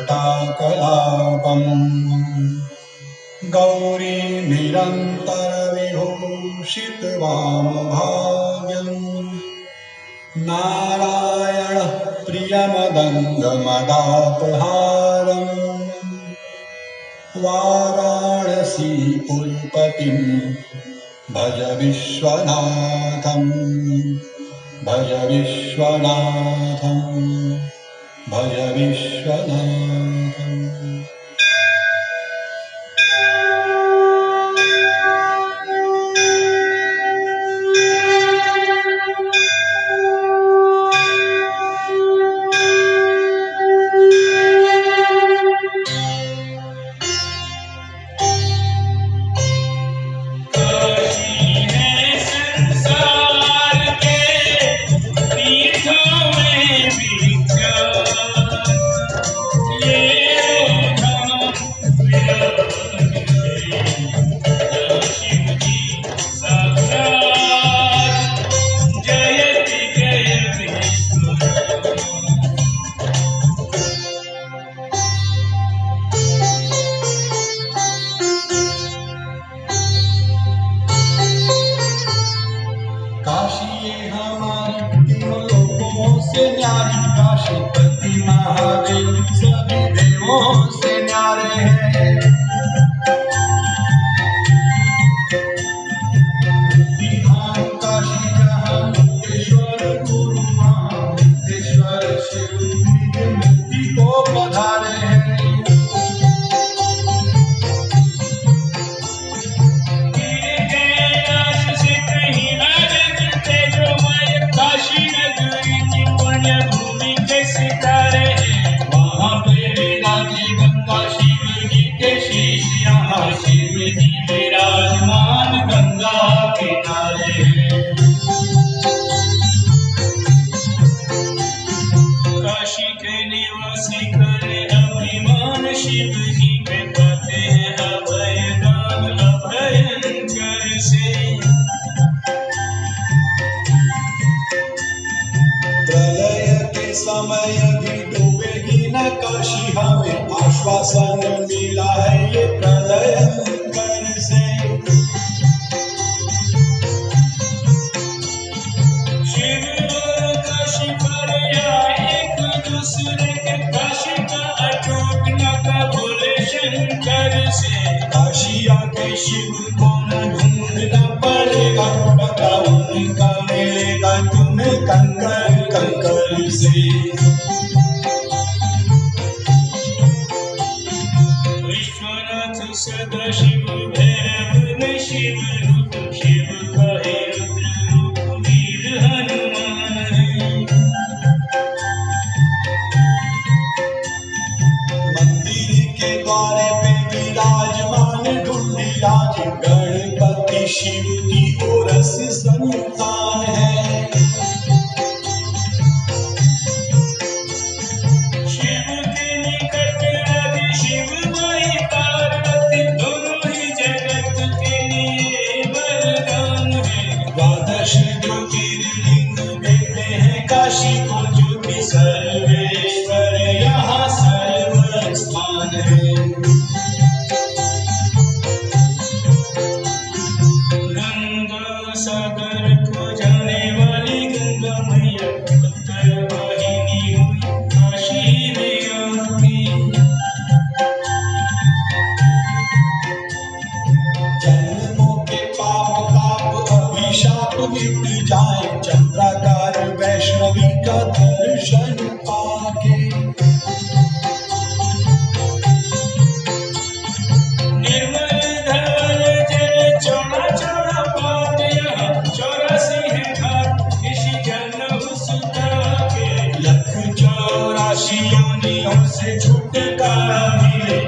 जटाकलापम् गौरी निरन्तरविभूषितवामभाग्यम् नारायणः प्रियमदङ्गमदापहारम् वाराणसीपुरपतिं भज विश्वनाथम् भज विश्वनाथम् भज विश्वनाथम्। काशीपति महादेव सभी देवों से न्यारे हैं। काशी जहाँ मुक्तेश्वर गुरु वहाँ मुक्तेश्वर शिव निज मुक्ति को पधारे हैं। विराजमान गंगा किनारे काशी के निवासी करे अभिमान शिव जी पे पाते हैं अभय दान अभयंकर से। प्रलय के समय भी डूबेगी न काशी हमें आश्वासन मिला है ये प्रलय से। शिव काशी पर आए एक दूसरे के काशी का अटूट नाता बोले शंकर से। काशी आके शिव को न ढूंढना पड़ेगा पता उनका मिलेगा तुम्हें कंकर कंकर से। विश्वनाथ सदा शिव भैरव में शिव रूप शिव का है रुद्र रूप वीर हनुमान है। मंदिर के द्वारे पे विराजमान ढूंढिराज गणपति शिव की ओरस संतान है। ज्योतिर्लिंग देते हैं काशी को ज्योति सर्वेश्वर यहाँ सर्वस्थान है। गंगा सागर को जाने वाली गंगा मैया उत्तर वाहिनी हुई काशी में आती। जन्मों के पाप ताप अभिशाप मिट जाए चंद्राकार वैष्णवी का दर्शन पाके। निर्मल धवल जल चौड़ा चौड़ा पाट यहाँ 84 है घाट ऋषि जन सुता के। लख 84 योनियों से छुटकारा मिले